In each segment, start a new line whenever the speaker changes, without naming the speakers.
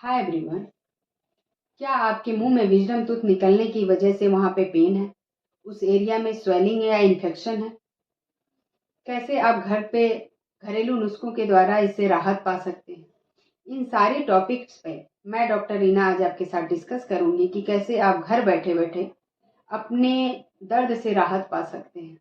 Hi everyone. क्या आपके मुंह में विजडम टूथ निकलने की वजह से वहां पे पेन है, उस एरिया में स्वेलिंग है या इन्फेक्शन है? कैसे आप घर पे घरेलू नुस्खों के द्वारा इससे राहत पा सकते हैं? इन सारे टॉपिक्स पे मैं डॉक्टर रीना आज आपके साथ डिस्कस करूंगी कि कैसे आप घर बैठे बैठे अपने दर्द से राहत पा सकते हैं।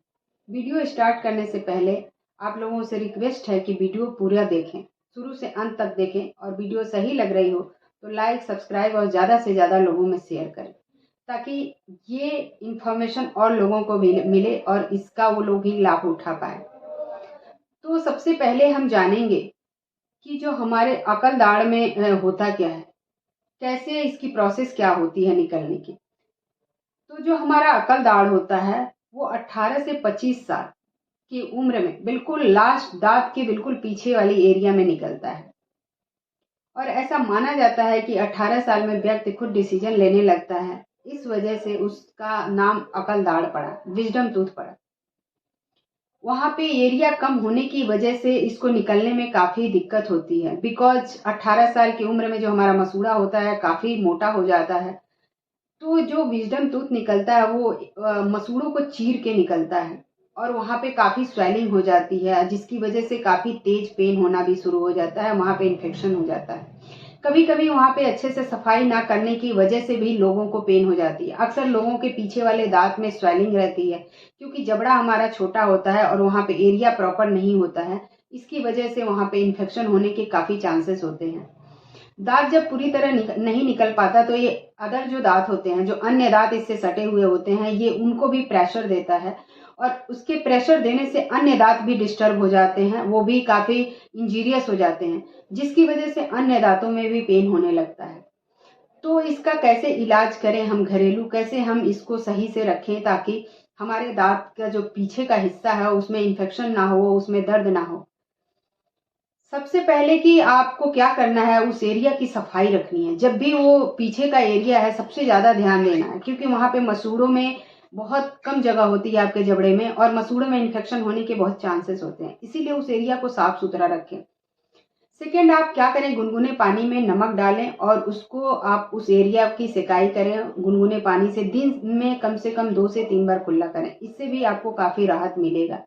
वीडियो स्टार्ट करने से पहले आप लोगों से रिक्वेस्ट है कि वीडियो पूरा देखें, शुरू से अंत तक देखें, और वीडियो सही लग रही हो तो लाइक, सब्सक्राइब और ज़्यादा से ज़्यादा लोगों में शेयर करें, ताकि ये इंफॉर्मेशन और लोगों को भी मिले और इसका वो लोग भी लाभ उठा पाए। तो सबसे पहले हम जानेंगे कि जो हमारे अकल दाढ़ में होता क्या है, कैसे इसकी प्रोसेस क्या होती है निकलने की। तो जो हमारा अकल दाढ़ होता है वो 18 से 25 साल की उम्र में बिल्कुल लास्ट दांत के बिल्कुल पीछे वाली एरिया में निकलता है। और ऐसा माना जाता है कि 18 साल में व्यक्ति खुद डिसीजन लेने लगता है, इस वजह से उसका नाम अकल दाढ़ पड़ा, विजडम टूथ पड़ा। वहां पे एरिया कम होने की वजह से इसको निकलने में काफी दिक्कत होती है, बिकॉज 18 साल की उम्र में जो हमारा मसूड़ा होता है काफी मोटा हो जाता है। तो जो विजडम टूथ निकलता है वो मसूड़ों को चीर के निकलता है और वहाँ पे काफ़ी स्वेलिंग हो जाती है, जिसकी वजह से काफ़ी तेज पेन होना भी शुरू हो जाता है, वहाँ पे इन्फेक्शन हो जाता है। कभी कभी वहाँ पे अच्छे से सफाई ना करने की वजह से भी लोगों को पेन हो जाती है। अक्सर लोगों के पीछे वाले दांत में स्वेलिंग रहती है, क्योंकि जबड़ा हमारा छोटा होता है और वहाँ पे एरिया प्रॉपर नहीं होता है, इसकी वजह से वहाँ पे इन्फेक्शन होने के काफ़ी चांसेस होते हैं। दांत जब पूरी तरह नहीं निकल पाता तो ये अदर जो दांत होते हैं, जो अन्य दांत इससे सटे हुए होते हैं, ये उनको भी प्रेशर देता है और उसके प्रेशर देने से अन्य दांत भी डिस्टर्ब हो जाते हैं, वो भी काफी इंजीरियस हो जाते हैं, जिसकी वजह से अन्य दांतों में भी पेन होने लगता है। तो इसका कैसे इलाज करें हम घरेलू, कैसे हम इसको सही से रखें ताकि हमारे दांत का जो पीछे का हिस्सा है उसमें इन्फेक्शन ना हो, उसमें दर्द ना हो। सबसे पहले कि आपको क्या करना है, उस एरिया की सफाई रखनी है। जब भी वो पीछे का एरिया है सबसे ज्यादा ध्यान देना है, क्योंकि वहां पे मसूड़ों में बहुत कम जगह होती है आपके जबड़े में, और मसूड़ों में इन्फेक्शन होने के बहुत चांसेस होते हैं, इसीलिए उस एरिया को साफ सुथरा रखें। सेकेंड, आप क्या करें, गुनगुने पानी में नमक डालें और उसको आप उस एरिया की सिकाई करें गुनगुने पानी से। दिन में कम से कम 2 से 3 बार कुल्ला करें, इससे भी आपको काफी राहत मिलेगा।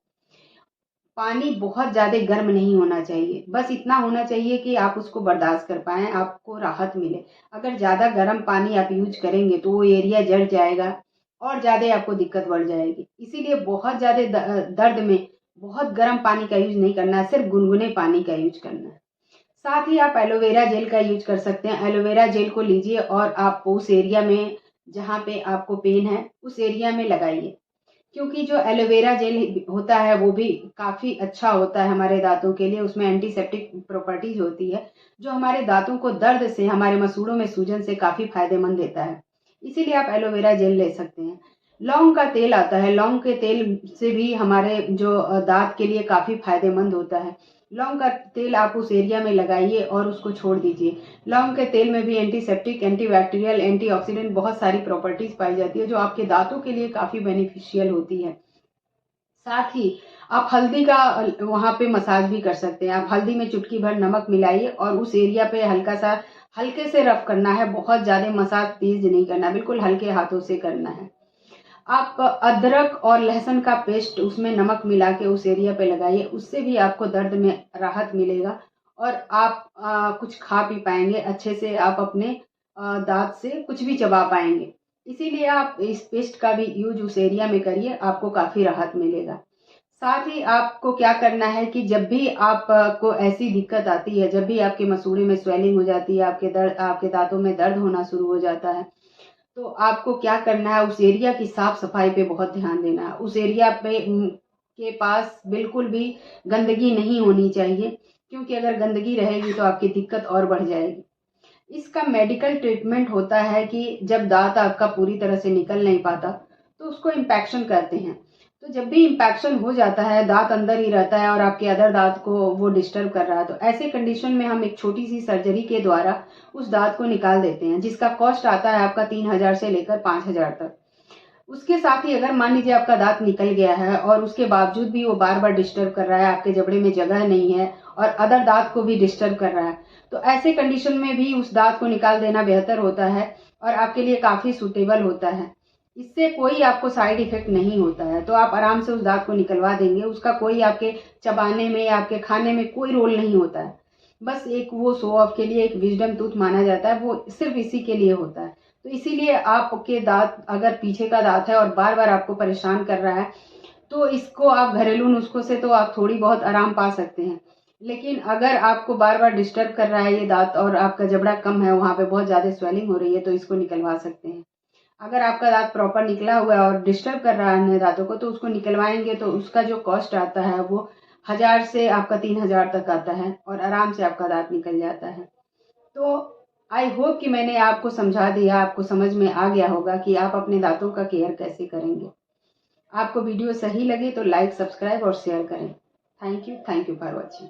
पानी बहुत ज़्यादा गर्म नहीं होना चाहिए, बस इतना होना चाहिए कि आप उसको बर्दाश्त कर पाएँ, आपको राहत मिले। अगर ज़्यादा गर्म पानी आप यूज करेंगे तो वो एरिया जल जाएगा और ज़्यादा आपको दिक्कत बढ़ जाएगी। इसीलिए बहुत ज़्यादा दर्द में बहुत गर्म पानी का यूज नहीं करना है, सिर्फ गुनगुने पानी का यूज करना है। साथ ही आप एलोवेरा जेल का यूज कर सकते हैं। एलोवेरा जेल को लीजिए और आप उस एरिया में जहाँ पे आपको पेन है उस एरिया में लगाइए, क्योंकि जो एलोवेरा जेल होता है वो भी काफ़ी अच्छा होता है हमारे दांतों के लिए। उसमें एंटीसेप्टिक प्रॉपर्टीज होती है, जो हमारे दांतों को दर्द से, हमारे मसूड़ों में सूजन से काफ़ी फायदेमंद देता है। इसीलिए आप एलोवेरा जेल ले सकते हैं। लौंग का तेल आता है, लौंग के तेल से भी हमारे जो दांत के लिए काफ़ी फायदेमंद होता है। लौंग का तेल आप उस एरिया में लगाइए और उसको छोड़ दीजिए। लौंग के तेल में भी एंटीसेप्टिक, एंटीबैक्टीरियल, एंटीऑक्सीडेंट बहुत सारी प्रॉपर्टीज पाई जाती है, जो आपके दांतों के लिए काफ़ी बेनिफिशियल होती है। साथ ही आप हल्दी का वहाँ पे मसाज भी कर सकते हैं। आप हल्दी में चुटकी भर नमक मिलाइए और उस एरिया पे हल्का सा, हल्के से रफ करना है, बहुत ज़्यादा मसाज तेज नहीं करना, बिल्कुल हल्के हाथों से करना है। आप अदरक और लहसुन का पेस्ट उसमें नमक मिला के उस एरिया पे लगाइए, उससे भी आपको दर्द में राहत मिलेगा और आप कुछ खा पी पाएंगे अच्छे से, आप अपने दांत से कुछ भी चबा पाएंगे। इसीलिए आप इस पेस्ट का भी यूज उस एरिया में करिए, आपको काफ़ी राहत मिलेगा। साथ ही आपको क्या करना है कि जब भी आपको ऐसी दिक्कत आती है, जब भी आपके मसूड़े में स्वेलिंग हो जाती है, आपके दांतों में दर्द होना शुरू हो जाता है, तो आपको क्या करना है, उस एरिया की साफ सफाई पे बहुत ध्यान देना है। उस एरिया पे के पास बिल्कुल भी गंदगी नहीं होनी चाहिए, क्योंकि अगर गंदगी रहेगी तो आपकी दिक्कत और बढ़ जाएगी। इसका मेडिकल ट्रीटमेंट होता है कि जब दांत आपका पूरी तरह से निकल नहीं पाता तो उसको इम्पैक्शन करते हैं। तो जब भी इम्पैक्शन हो जाता है, दांत अंदर ही रहता है और आपके अदर दांत को वो डिस्टर्ब कर रहा है, तो ऐसे कंडीशन में हम एक छोटी सी सर्जरी के द्वारा उस दांत को निकाल देते हैं, जिसका कॉस्ट आता है आपका 3,000 से लेकर 5,000 तक। उसके साथ ही अगर मान लीजिए आपका दांत निकल गया है और उसके बावजूद भी वो बार बार डिस्टर्ब कर रहा है, आपके जबड़े में जगह नहीं है और अदर दांत को भी डिस्टर्ब कर रहा है, तो ऐसे कंडीशन में भी उस दांत को निकाल देना बेहतर होता है और आपके लिए काफ़ी सूटेबल होता है। इससे कोई आपको साइड इफेक्ट नहीं होता है, तो आप आराम से उस दांत को निकलवा देंगे। उसका कोई आपके चबाने में या आपके खाने में कोई रोल नहीं होता है। बस एक वो शो ऑफ के लिए एक विजडम टूथ माना जाता है, वो सिर्फ इसी के लिए होता है। तो इसीलिए आपके दांत अगर पीछे का दांत है और बार बार आपको परेशान कर रहा है, तो इसको आप घरेलू नुस्खों से तो आप थोड़ी बहुत आराम पा सकते हैं। लेकिन अगर आपको बार बार डिस्टर्ब कर रहा है ये दांत और आपका जबड़ा कम है, वहाँ पे बहुत ज़्यादा स्वेलिंग हो रही है, तो इसको निकलवा सकते हैं। अगर आपका दांत प्रॉपर निकला हुआ है और डिस्टर्ब कर रहा है अन्य दांतों को, तो उसको निकलवाएंगे तो उसका जो कॉस्ट आता है वो 1000 से आपका 3000 तक आता है और आराम से आपका दांत निकल जाता है। तो आई होप कि मैंने आपको समझा दिया, आपको समझ में आ गया होगा कि आप अपने दांतों का केयर कैसे करेंगे। आपको वीडियो सही लगे तो लाइक, सब्सक्राइब और शेयर करें। Thank you for watching.